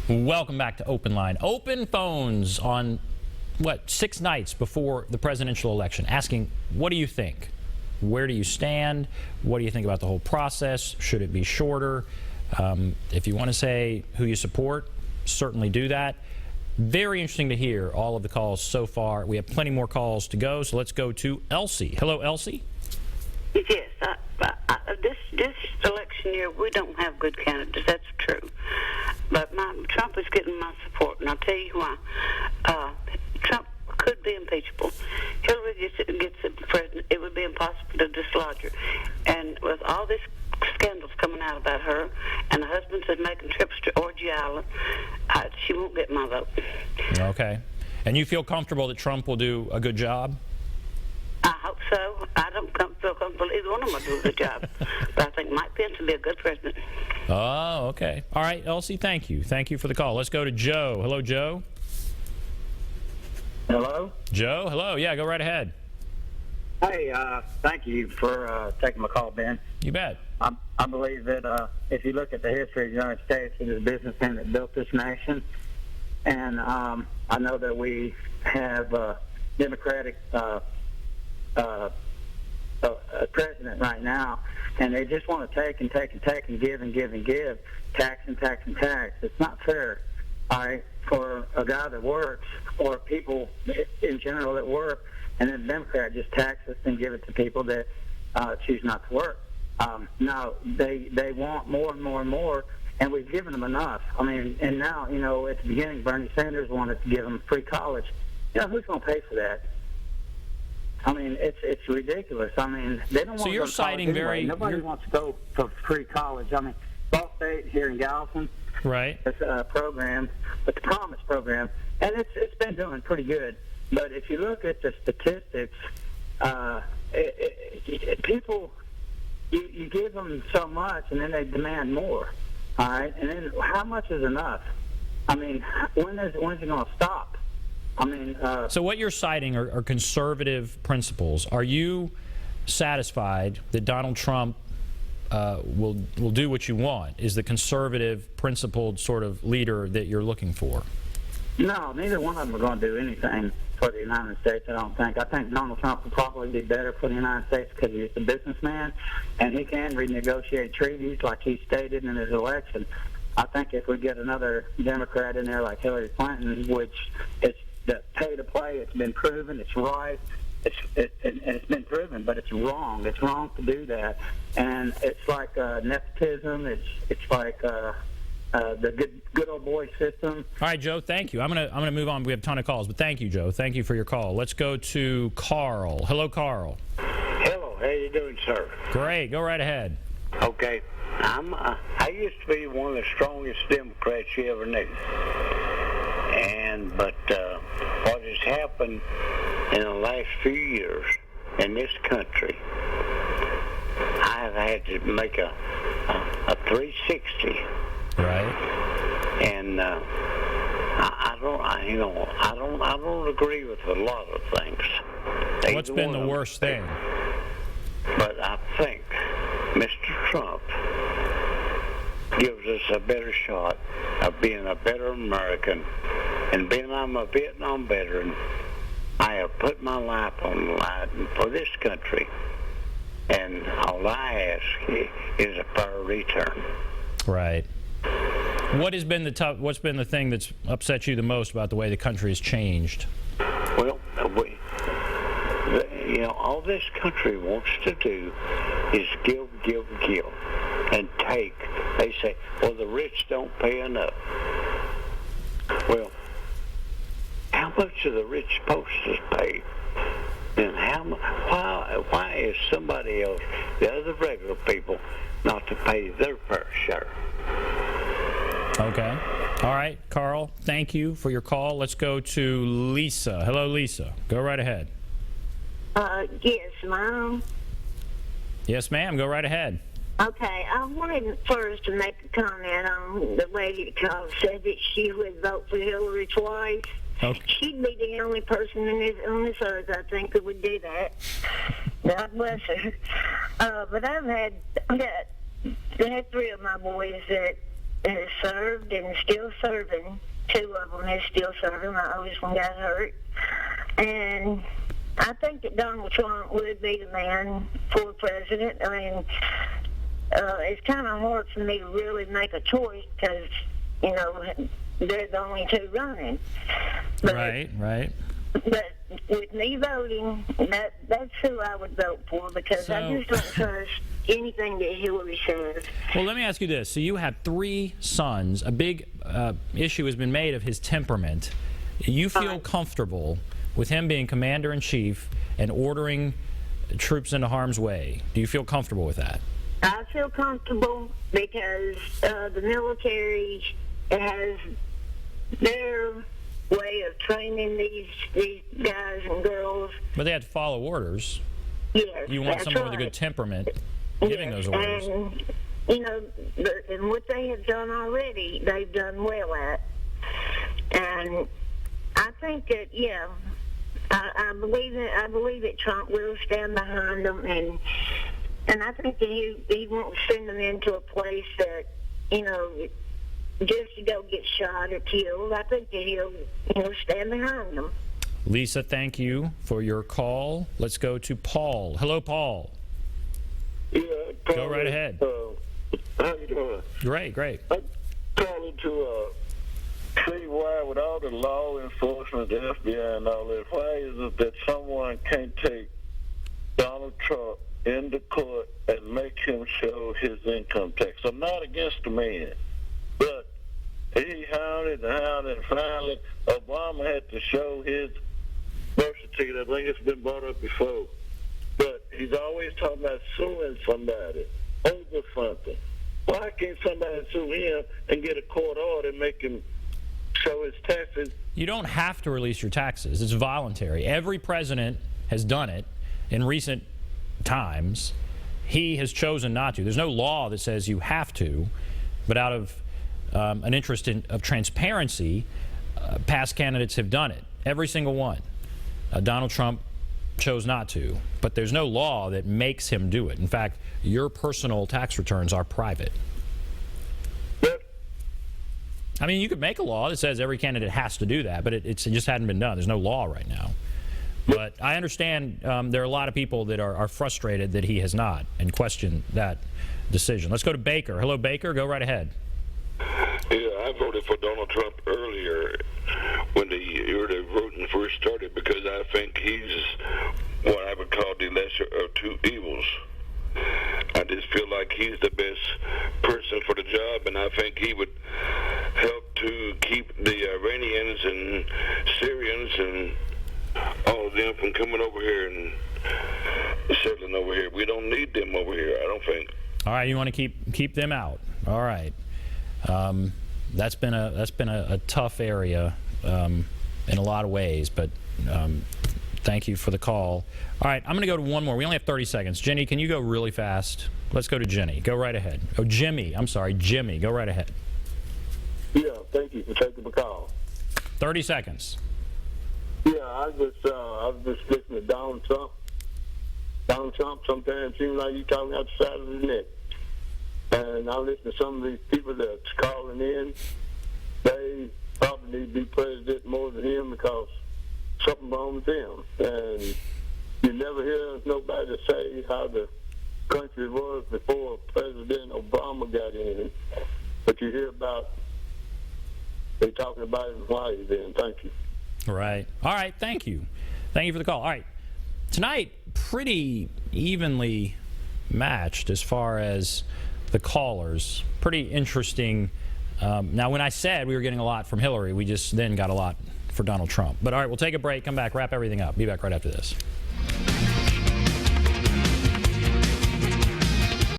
Welcome back to OpenLine. Open phones on, 6 nights before the presidential election, asking, what do you think? Where do you stand? What do you think about the whole process? Should it be shorter? If you want to say who you support, certainly do that. Very interesting to hear all of the calls so far. We have plenty more calls to go, so let's go to Elsie. Hello, Elsie. Yes, this election year, we don't have good candidates. That's true. But Trump is getting my support, and I'll tell you why. Trump could be impeachable. Hillary gets the president. It would be impossible to dislodge her. And with all this scandals coming out about her, and the husband said making trips to Orgy Island, she won't get my vote. Okay. And you feel comfortable that Trump will do a good job? I hope so. I don't feel comfortable either one of them will do a good job. But I think Mike Pence will be a good president. Oh, okay. All right, Elsie, thank you. Thank you for the call. Let's go to Joe. Hello, Joe. Hello? Joe, hello. Yeah, go right ahead. Hey, thank you for taking my call, Ben. You bet. I believe that if you look at the history of the United States, it is a businessman that built this nation. And I know that we have a Democratic president right now, and they just want to take and take and take and give and give and give, tax and tax and tax. It's not fair, all right, for a guy that works or people in general that work, and then the Democrat just tax us and give it to people that choose not to work. No, they want more and more and more, and we've given them enough. I mean, and now, you know, at the beginning, Bernie Sanders wanted to give them free college. You know, who's going to pay for that? I mean, it's ridiculous. I mean, they don't want to go to college anyway. Nobody wants to go for free college. I mean, Ball State here in Galveston, right? It's a program, but the Promise program, and it's been doing pretty good. But if you look at the statistics, people, you give them so much, and then they demand more. All right, and then how much is enough? I mean, when's it going to stop? I mean, so what you're citing are conservative principles. Are you satisfied that Donald Trump will do what you want? Is the conservative, principled sort of leader that you're looking for? No, neither one of them are going to do anything for the United States, I don't think. I think Donald Trump will probably be better for the United States because he's a businessman, and he can renegotiate treaties like he stated in his election. I think if we get another Democrat in there like Hillary Clinton, which it's the pay to play, it's been proven, it's right, it's been proven, but it's wrong. It's wrong to do that, and it's like nepotism. It's like the good old boy system. All right, Joe. Thank you. I'm gonna move on. We have a ton of calls, but thank you, Joe. Thank you for your call. Let's go to Carl. Hello, Carl. Hello. How you doing, sir? Great. Go right ahead. Okay. I used to be one of the strongest Democrats you ever knew. But what has happened in the last few years in this country, I have had to make a 360. Right. And I don't agree with a lot of things. What's been the worst thing? But I think Mr. Trump gives us a better shot of being a better American. And being I'm a Vietnam veteran, I have put my life on the line for this country. And all I ask is a fair return. Right. What's been the thing that's upset you the most about the way the country has changed? Well, all this country wants to do is give, and take. They say, well, the rich don't pay enough. Well, how much are the rich supposed to pay? And why is somebody else, the other regular people, not to pay their fair share? Okay. All right, Carl, thank you for your call. Let's go to Lisa. Hello, Lisa. Go right ahead. Yes, Mom. Yes, ma'am. Go right ahead. Okay, I wanted first to make a comment on the lady that said that she would vote for Hillary twice. Okay. She'd be the only person on this earth, I think, that would do that. God bless her. But I've had 3 of my boys that has served and still serving. 2 of them is still serving. My oldest one got hurt. And I think that Donald Trump would be the man for president. I mean, it's kind of hard for me to really make a choice because, you know, they're the only 2 running. But, Right. But with me voting, that's who I would vote for because I just don't trust anything that Hillary says. Well, let me ask you this. So you have 3 sons. A big issue has been made of his temperament. You feel comfortable with him being commander-in-chief and ordering troops into harm's way? Do you feel comfortable with that? I feel comfortable because the military has their way of training these guys and girls. But they have to follow orders. Yes, You want that's someone right. with a good temperament giving those orders. And, you know, and what they have done already, they've done well at. And I think that, I believe that Trump will stand behind them, and I think that he won't send them into a place that, you know, just to go get shot or killed. I think that he'll, stand behind them. Lisa, thank you for your call. Let's go to Paul. Hello, Paul. Yeah, Go right ahead. How you doing? Great. I'm calling to see why, with all the law enforcement, the FBI and all that, why is it that someone can't take Donald Trump into court and make him show his income tax? I'm not against the man, but he hounded and finally Obama had to show his birth certificate. I think it's been brought up before. But he's always talking about suing somebody over something. Why can't somebody sue him and get a court order and make him show his taxes? You don't have to release your taxes. It's voluntary. Every president has done it in recent times. He has chosen not to. There's no law that says you have to, but out of an interest of transparency, past candidates have done it. Every single one. Donald Trump chose not to, but there's no law that makes him do it. In fact, your personal tax returns are private. I mean, you could make a law that says every candidate has to do that, but it just hadn't been done. There's no law right now. But I understand there are a lot of people that are frustrated that he has not and question that decision. Let's go to Baker. Hello, Baker. Go right ahead. Yeah, I voted for Donald Trump earlier when the voting first started because I think he's what I would call the lesser of 2 evils. I just feel like he's the best person for the job, and I think he would help to keep the Iranians and Syrians and all of them from coming over here and settling over here. We don't need them over here, I don't think. All right, you want to keep them out. All right. That's been a tough area in a lot of ways, but thank you for the call. All right, I'm going to go to one more. We only have 30 seconds. Jenny, can you go really fast? Let's go to Jenny. Go right ahead. Oh, Jimmy. I'm sorry, Jimmy. Go right ahead. Yeah, thank you for taking the call. 30 seconds. Yeah, I was just listening to Donald Trump. Donald Trump sometimes seems like he's talking out the side of his neck. And I listen to some of these people that's calling in. They probably need to be president more than him because something wrong with them. And you never hear nobody say how the country was before President Obama got in. But you hear about, they talking about it while he's in. Thank you. Right. All right, thank you. Thank you for the call. All right. Tonight, pretty evenly matched as far as the callers. Pretty interesting. Now, when I said we were getting a lot from Hillary, we just then got a lot for Donald Trump. But all right, we'll take a break, come back, wrap everything up. Be back right after this.